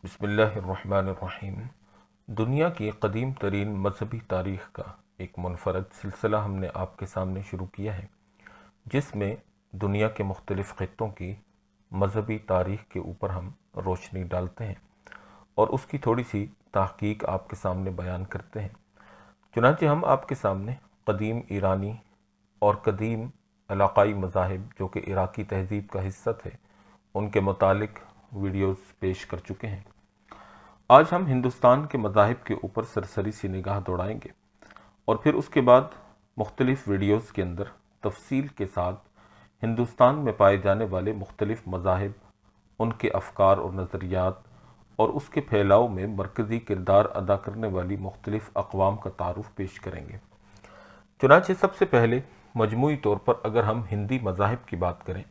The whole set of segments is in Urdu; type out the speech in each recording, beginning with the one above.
بسم اللہ الرحمن الرحیم۔ دنیا کی قدیم ترین مذہبی تاریخ کا ایک منفرد سلسلہ ہم نے آپ کے سامنے شروع کیا ہے، جس میں دنیا کے مختلف خطوں کی مذہبی تاریخ کے اوپر ہم روشنی ڈالتے ہیں اور اس کی تھوڑی سی تحقیق آپ کے سامنے بیان کرتے ہیں۔ چنانچہ ہم آپ کے سامنے قدیم ایرانی اور قدیم علاقائی مذاہب جو کہ عراقی تہذیب کا حصہ تھے، ان کے متعلق ویڈیوز پیش کر چکے ہیں۔ آج ہم ہندوستان کے مذاہب کے اوپر سرسری سی نگاہ دوڑائیں گے اور پھر اس کے بعد مختلف ویڈیوز کے اندر تفصیل کے ساتھ ہندوستان میں پائے جانے والے مختلف مذاہب، ان کے افکار اور نظریات اور اس کے پھیلاؤ میں مرکزی کردار ادا کرنے والی مختلف اقوام کا تعارف پیش کریں گے۔ چنانچہ سب سے پہلے مجموعی طور پر اگر ہم ہندی مذاہب کی بات کریں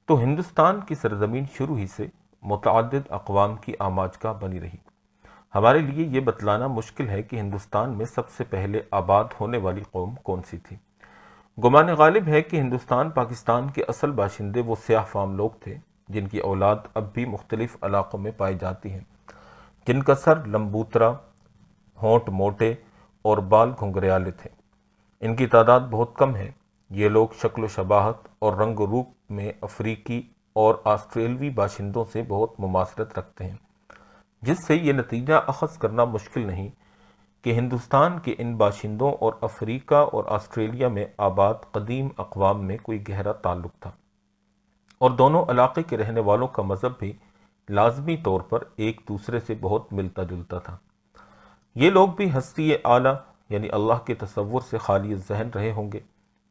تو ہندوستان کی سرزمین شروع ہی سے متعدد اقوام کی آماجگاہ بنی رہی۔ ہمارے لیے یہ بتلانا مشکل ہے کہ ہندوستان میں سب سے پہلے آباد ہونے والی قوم کون سی تھی۔ گمان غالب ہے کہ ہندوستان پاکستان کے اصل باشندے وہ سیاہ فام لوگ تھے جن کی اولاد اب بھی مختلف علاقوں میں پائی جاتی ہیں، جن کا سر لمبوترا، ہونٹ موٹے اور بال گھنگریالے تھے۔ ان کی تعداد بہت کم ہے۔ یہ لوگ شکل و شباہت اور رنگ و روپ میں افریقی اور آسٹریلوی باشندوں سے بہت مماثلت رکھتے ہیں، جس سے یہ نتیجہ اخذ کرنا مشکل نہیں کہ ہندوستان کے ان باشندوں اور افریقہ اور آسٹریلیا میں آباد قدیم اقوام میں کوئی گہرا تعلق تھا، اور دونوں علاقے کے رہنے والوں کا مذہب بھی لازمی طور پر ایک دوسرے سے بہت ملتا جلتا تھا۔ یہ لوگ بھی ہستی اعلیٰ یعنی اللہ کے تصور سے خالی ذہن رہے ہوں گے۔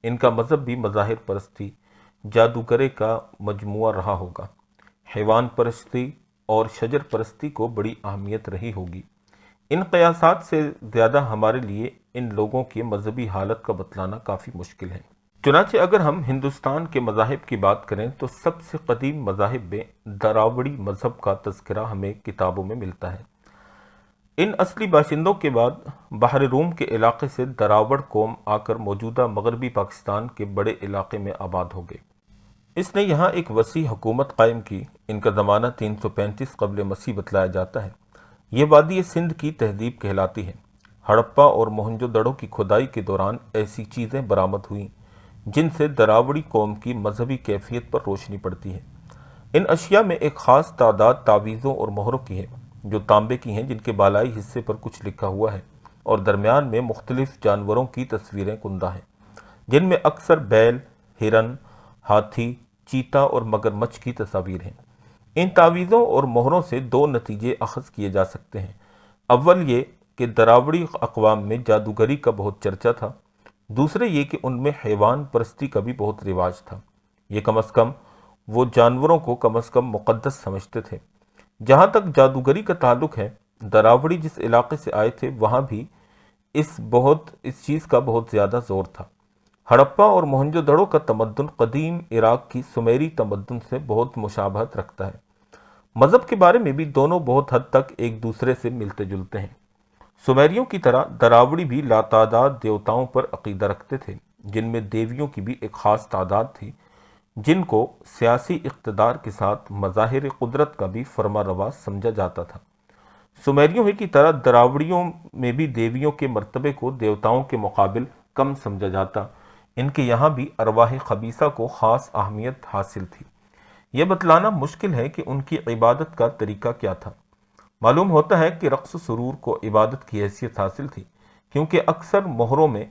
ان کا مذہب بھی مظاہر پرستی، جادوگرے کا مجموعہ رہا ہوگا۔ حیوان پرستی اور شجر پرستی کو بڑی اہمیت رہی ہوگی۔ ان قیاسات سے زیادہ ہمارے لیے ان لوگوں کی مذہبی حالت کا بتلانا کافی مشکل ہے۔ چنانچہ اگر ہم ہندوستان کے مذاہب کی بات کریں تو سب سے قدیم مذاہب میں دراوڑی مذہب کا تذکرہ ہمیں کتابوں میں ملتا ہے۔ ان اصلی باشندوں کے بعد بحر روم کے علاقے سے دراوڑ قوم آ کر موجودہ مغربی پاکستان کے بڑے علاقے میں آباد ہو گئے۔ اس نے یہاں ایک وسیع حکومت قائم کی۔ ان کا زمانہ 335 قبل مسیح بتلایا جاتا ہے۔ یہ وادی سندھ کی تہذیب کہلاتی ہے۔ ہڑپا اور موہنجو دڑو کی کھدائی کے دوران ایسی چیزیں برآمد ہوئیں جن سے دراوڑی قوم کی مذہبی کیفیت پر روشنی پڑتی ہے۔ ان اشیاء میں ایک خاص تعداد تعویذوں اور مہروں کی ہے جو تانبے کی ہیں، جن کے بالائی حصے پر کچھ لکھا ہوا ہے اور درمیان میں مختلف جانوروں کی تصویریں کندہ ہیں، جن میں اکثر بیل، ہرن، ہاتھی، چیتا اور مگرمچھ کی تصاویر ہیں۔ ان تعویذوں اور مہروں سے دو نتیجے اخذ کیے جا سکتے ہیں۔ اول یہ کہ دراوڑی اقوام میں جادوگری کا بہت چرچا تھا، دوسرے یہ کہ ان میں حیوان پرستی کا بھی بہت رواج تھا۔ یہ کم از کم وہ جانوروں کو کم از کم مقدس سمجھتے تھے۔ جہاں تک جادوگری کا تعلق ہے، دراوڑی جس علاقے سے آئے تھے وہاں بھی اس چیز کا بہت زیادہ زور تھا۔ ہڑپا اور موہنجو دڑو کا تمدن قدیم عراق کی سمیری تمدن سے بہت مشابہت رکھتا ہے۔ مذہب کے بارے میں بھی دونوں بہت حد تک ایک دوسرے سے ملتے جلتے ہیں۔ سمیریوں کی طرح دراوڑی بھی لاتعداد دیوتاؤں پر عقیدہ رکھتے تھے، جن میں دیویوں کی بھی ایک خاص تعداد تھی، جن کو سیاسی اقتدار کے ساتھ مظاہر قدرت کا بھی فرما روا سمجھا جاتا تھا۔ سمیریوں ہی کی طرح دراوڑیوں میں بھی دیویوں کے مرتبے کو دیوتاؤں کے مقابل کم سمجھا جاتا۔ ان کے یہاں بھی ارواح خبیثہ کو خاص اہمیت حاصل تھی۔ یہ بتلانا مشکل ہے کہ ان کی عبادت کا طریقہ کیا تھا۔ معلوم ہوتا ہے کہ رقص و سرور کو عبادت کی حیثیت حاصل تھی، کیونکہ اکثر مہروں میں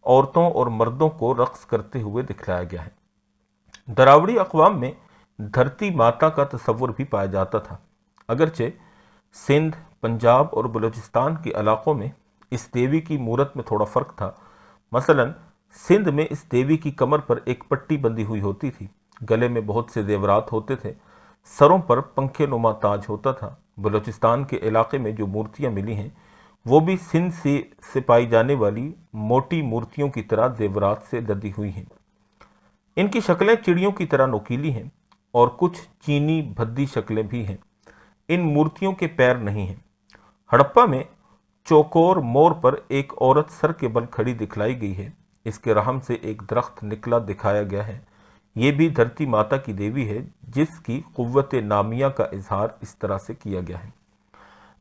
عورتوں اور مردوں کو رقص کرتے ہوئے دکھلایا گیا ہے۔ دراوڑی اقوام میں دھرتی ماتا کا تصور بھی پایا جاتا تھا، اگرچہ سندھ، پنجاب اور بلوچستان کے علاقوں میں اس دیوی کی مورت میں تھوڑا فرق تھا۔ مثلاً سندھ میں اس دیوی کی کمر پر ایک پٹی بندھی ہوئی ہوتی تھی، گلے میں بہت سے زیورات ہوتے تھے، سروں پر پنکھے نما تاج ہوتا تھا۔ بلوچستان کے علاقے میں جو مورتیاں ملی ہیں وہ بھی سندھ سے پائی جانے والی موٹی مورتیوں کی طرح زیورات سے لدی ہوئی ہیں۔ ان کی شکلیں چڑیوں کی طرح نوکیلی ہیں اور کچھ چینی بھدی شکلیں بھی ہیں۔ ان مورتیوں کے پیر نہیں ہیں۔ ہڑپا میں چوکور مور پر ایک عورت سر کے بل کھڑی دکھلائی گئی ہے۔ اس کے رحم سے ایک درخت نکلا دکھایا گیا ہے۔ یہ بھی دھرتی ماتا کی دیوی ہے، جس کی قوت نامیہ کا اظہار اس طرح سے کیا گیا ہے۔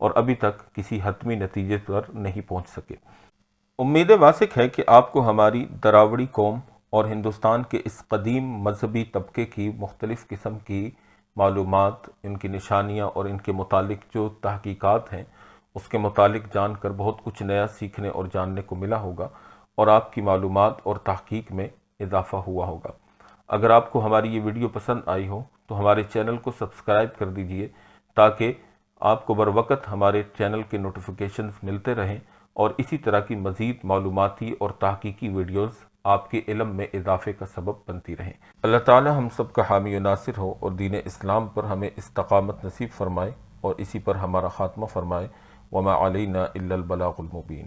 اور ابھی تک کسی حتمی نتیجے پر نہیں پہنچ سکے۔ امید واسق ہے کہ آپ کو ہماری دراوڑی قوم اور ہندوستان کے اس قدیم مذہبی طبقے کی مختلف قسم کی معلومات، ان کی نشانیاں اور ان کے متعلق جو تحقیقات ہیں اس کے متعلق جان کر بہت کچھ نیا سیکھنے اور جاننے کو ملا ہوگا، اور آپ کی معلومات اور تحقیق میں اضافہ ہوا ہوگا۔ اگر آپ کو ہماری یہ ویڈیو پسند آئی ہو تو ہمارے چینل کو سبسکرائب کر دیجئے تاکہ آپ کو بروقت ہمارے چینل کے نوٹیفیکیشنز ملتے رہیں، اور اسی طرح کی مزید معلوماتی اور تحقیقی ویڈیوز آپ کے علم میں اضافے کا سبب بنتی رہیں۔ اللہ تعالی ہم سب کا حامی و ناصر ہو اور دین اسلام پر ہمیں استقامت نصیب فرمائے اور اسی پر ہمارا خاتمہ فرمائے۔ وما علینا الا البلاغ المبین۔